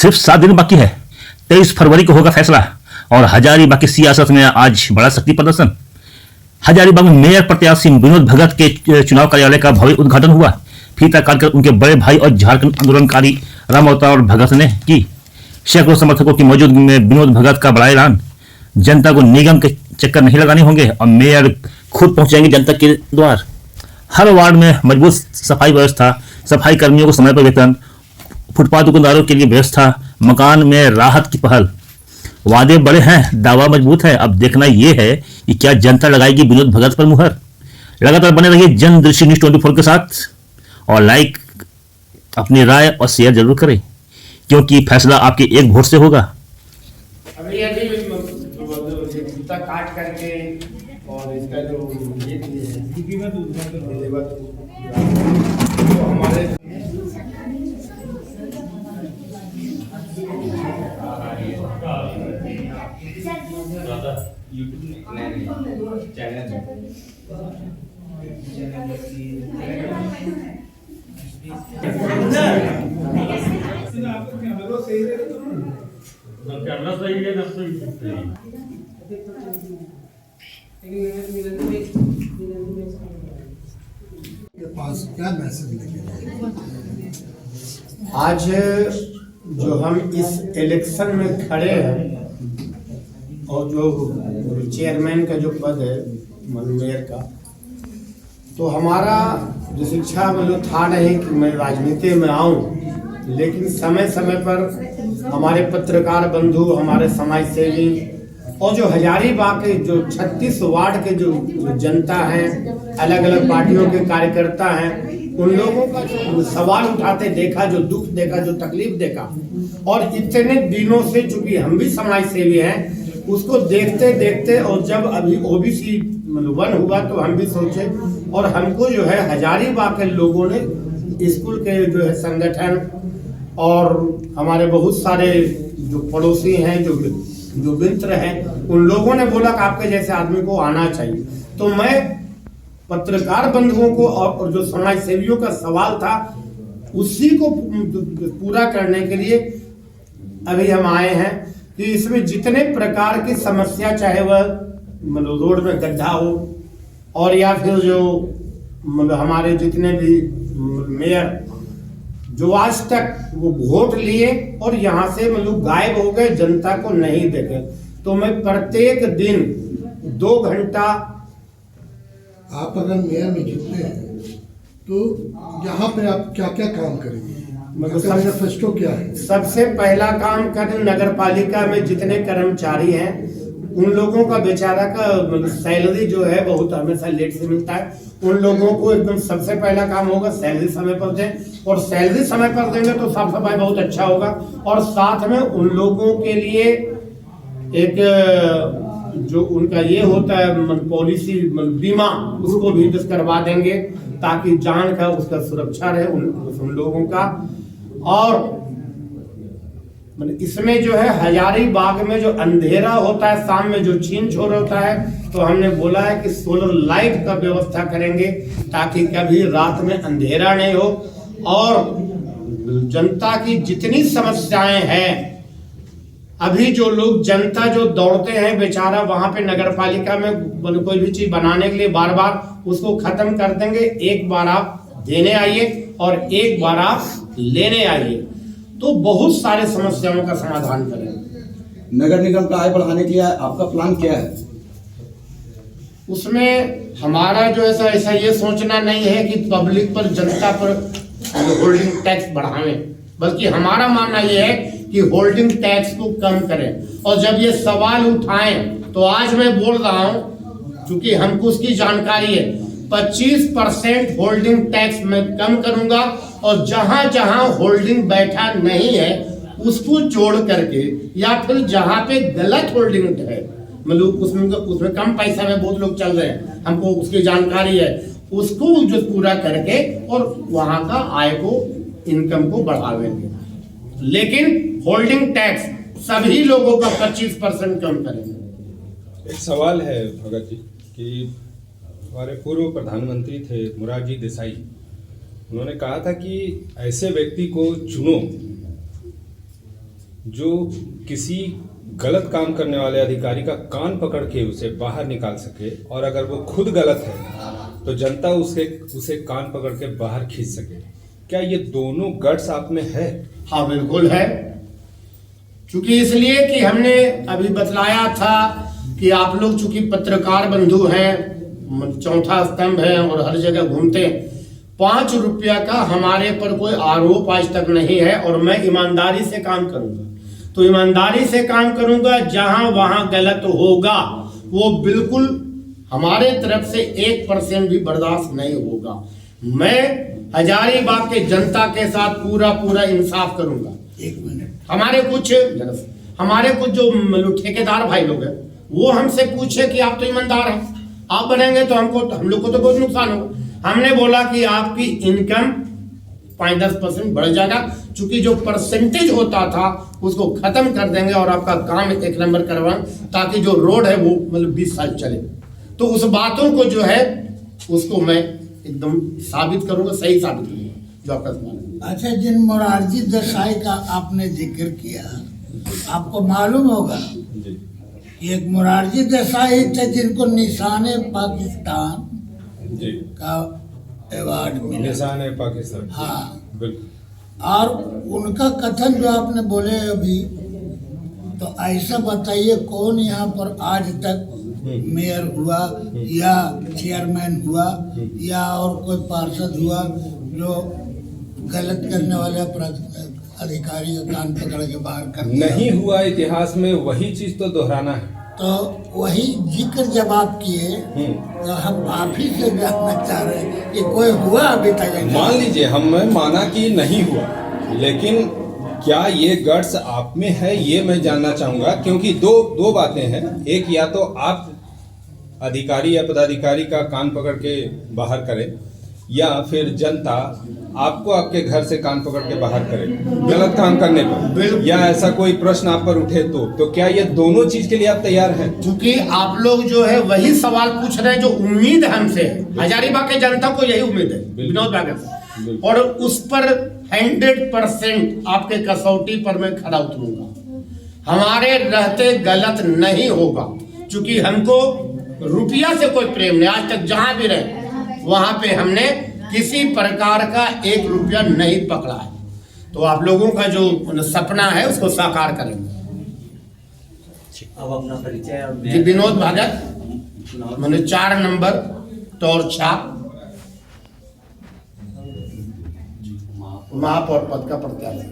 सिर्फ 7 दिन बाकी है। 23 फरवरी को होगा फैसला और हजारीबाग की सियासत में आज बड़ा शक्ति प्रदर्शन। हजारीबाग में मेयर प्रत्याशी विनोद भगत के चुनाव कार्यालय का भव्य उद्घाटन हुआ। फीता काटकर उनके बड़े भाई और झारखंड आंदोलनकारी राम अवतार भगत ने की। सैकड़ों समर्थकों की मौजूदगी में विनोद भगत का बड़ा ऐलान। जनता को निगम के चक्कर नहीं लगाने होंगे और मेयर खुद पहुंचेंगे जनता के द्वार। हर वार्ड में मजबूत सफाई व्यवस्था, सफाई कर्मियों को समय पर वेतन, फुटपाथ दुकानदारों के लिए व्यवस्था, मकान में राहत की पहल। वादे बड़े हैं, दावा मजबूत है। अब देखना यह है कि क्या जनता लगाएगी विनोद भगत पर मुहर। लगातार बने रहिए जनदृष्टि न्यूज 24 के साथ और लाइक, अपनी राय और शेयर जरूर करें, क्योंकि फैसला आपके एक वोट से होगा। अभी जूता काट करके और इसका जो तो हमारे पास क्या मैसेज लेके आज जो हम इस इलेक्शन में खड़े हैं और जो चेयरमैन का जो पद है मेयर का, तो हमारा जो शिक्षा में जो था नहीं कि मैं राजनीति में आऊं, लेकिन समय समय पर हमारे पत्रकार बंधु, हमारे समाज सेवी और जो हजारीबाग के जो 36 वार्ड के जो जनता हैं, अलग अलग पार्टियों के कार्यकर्ता हैं, उन लोगों का जो सवाल उठाते देखा, जो दुख देखा, जो तकलीफ देखा, और इतने दिनों से चूंकि हम भी समाज सेवी हैं, उसको देखते देखते और जब अभी ओबीसी 1 हुआ तो हम भी सोचे और हमको जो है हजारीबाग के लोगों ने, स्कूल के जो है संगठन और हमारे बहुत सारे जो पड़ोसी हैं, जो मित्र हैं, उन लोगों ने बोला कि आपके जैसे आदमी को आना चाहिए। तो मैं पत्रकार बंधुओं को और जो समाज सेवियों का सवाल था उसी को पूरा करने के लिए अभी हम आए हैं कि इसमें जितने प्रकार की समस्या, चाहे वह मतलब रोड में गड्ढा हो और या फिर जो मतलब हमारे जितने भी मेयर जो आज तक वो वोट लिए और यहाँ से मतलब गायब हो गए, जनता को नहीं देखे, तो मैं प्रत्येक दिन 2 घंटा। आप अगर मेयर में जीतते हैं तो यहाँ पे आप क्या क्या काम करेंगे, मतलब मैनिफेस्टो क्या है? सबसे पहला काम कर नगर पालिका में जितने कर्मचारी हैं उन लोगों का बेचारा का सैलरी जो है बहुत हमेशा लेट से मिलता है, उन लोगों को एकदम सबसे पहला काम होगा सैलरी समय पर दें, और सैलरी समय पर देंगे तो साफ सफाई बहुत अच्छा होगा। और साथ में उन लोगों के लिए एक जो उनका ये होता है पॉलिसी बीमा, उसको भी करवा देंगे ताकि जान का उसका सुरक्षा रहे उन लोगों का। और इसमें जो है हजारीबाग में जो अंधेरा होता है, शाम में जो छीन छोड़ होता है, तो हमने बोला है कि सोलर लाइट का व्यवस्था करेंगे ताकि कभी रात में अंधेरा नहीं हो। और जनता की जितनी समस्याएं हैं, अभी जो लोग जनता जो दौड़ते हैं बेचारा वहां पे नगर पालिका में कोई भी चीज बनाने के लिए बार बार उसको खत्म कर देंगे। एक बार आप देने आइए और एक बार आप लेने आइए, तो बहुत सारे समस्याओं का समाधान करेंगे। नगर निगम का आय बढ़ाने के लिए आपका प्लान क्या है? उसमें हमारा जो ऐसा ये सोचना नहीं है कि पब्लिक पर, जनता पर होल्डिंग टैक्स बढ़ावें, बल्कि हमारा मानना यह है कि होल्डिंग टैक्स को कम करें। और जब ये सवाल उठाएं तो आज मैं बोल रहा हूं, क्योंकि हमको उसकी जानकारी है, 25% होल्डिंग टैक्स मैं कम करूंगा और जहां जहां होल्डिंग बैठा नहीं है उसको जोड़ करके, या फिर जहां पे गलत होल्डिंग है, मतलब उसमें कम पैसा में बहुत लोग चल रहे हैं, हमको उसकी जानकारी है, उसको जो पूरा करके और वहां का आय को, इनकम को बढ़ावेंगे। लेकिन होल्डिंग टैक्स सभी लोगों का 25% कम करेंगे। एक सवाल है भगत जी कि हमारे पूर्व प्रधानमंत्री थे मोरारजी देसाई, उन्होंने कहा था कि ऐसे व्यक्ति को चुनो जो किसी गलत काम करने वाले अधिकारी का कान पकड़ के उसे बाहर निकाल सके, और अगर वो खुद गलत है तो जनता उसे कान पकड़ के बाहर खींच सके, क्या ये दोनों गट्स आप में है? हाँ बिल्कुल है। चूंकि इसलिए कि हमने अभी बतलाया था कि आप लोग चूंकि पत्रकार बंधु हैं, चौथा स्तंभ है और हर जगह घूमते हैं, 5 रुपया का हमारे पर कोई आरोप आज तक नहीं है और मैं ईमानदारी से काम करूंगा। तो ईमानदारी से काम करूंगा, जहां वहां गलत होगा वो बिल्कुल हमारे तरफ से 1% भी बर्दाश्त नहीं होगा। मैं हजारीबाग के जनता के साथ पूरा इंसाफ करूंगा। 1 मिनट। हमारे कुछ जो ठेकेदार भाई लोग हैं वो हमसे पूछे कि आप तो ईमानदार हैं, आप बनेंगे तो हम लोग को तो बहुत नुकसान होगा। हमने बोला कि आपकी इनकम 5-10% बढ़ जाएगा, चूंकि जो परसेंटेज होता था उसको खत्म कर देंगे और आपका काम 1 नंबर करवाएं, ताकि जो रोड है वो मतलब 20 साल चले। तो उस बातों को जो है उसको मैं एकदम साबित करूंगा, सही साबित करूंगा जो आपका सवाल है। अच्छा, जिन मोरारजी देसाई का आपने जिक्र किया, आपको मालूम होगा जी एक मोरारजी देसाई थे जिनको निशाने पाकिस्तान जी, का अवार्ड मिला। निशान है पाकिस्तान। हाँ, बिल्कुल। और उनका कथन जो आपने बोले अभी, तो ऐसा बताइए कौन यहाँ पर आज तक मेयर हुआ या चेयरमैन हुआ या और कोई पार्षद हुआ जो गलत करने वाले अधिकारी का कान पकड़ के बाहर कर दिया? नहीं हुआ इतिहास में, वही चीज तो दोहराना है। तो वही जिक्र जब आप किए तो हम आप ही से जानना चाह रहे हैं कि कोई हुआ अभी तक ऐसा? मान लीजिए हमने माना कि नहीं हुआ, लेकिन क्या ये गट्स आप में है ये मैं जानना चाहूंगा, क्योंकि दो बातें हैं। एक, या तो आप अधिकारी या पदाधिकारी का कान पकड़ के बाहर करें, या फिर जनता आपको आपके घर से कान पकड़ के बाहर करे गलत काम करने पर, या ऐसा कोई प्रश्न आप पर उठे तो क्या ये दोनों चीज के लिए आप तैयार हैं? क्योंकि आप लोग जो है वही सवाल पूछ रहे हैं जो उम्मीद हमसे है, हजारीबाग के जनता को यही उम्मीद है विनोद भगत से, और उस पर 100% आपके कसौटी पर मैं खड़ा उतरूंगा। हमारे रहते गलत नहीं होगा, क्योंकि हमको रुपया से कोई प्रेम नहीं। आज तक जहां भी रहे वहां पे हमने किसी प्रकार का 1 रुपया नहीं पकड़ा है। तो आप लोगों का जो सपना है उसको साकार करेंगे। अब अपना परिचय और जी, विनोद भगत, मैंने 4 नंबर टॉर्च छाप महापौर पद का प्रत्याशी।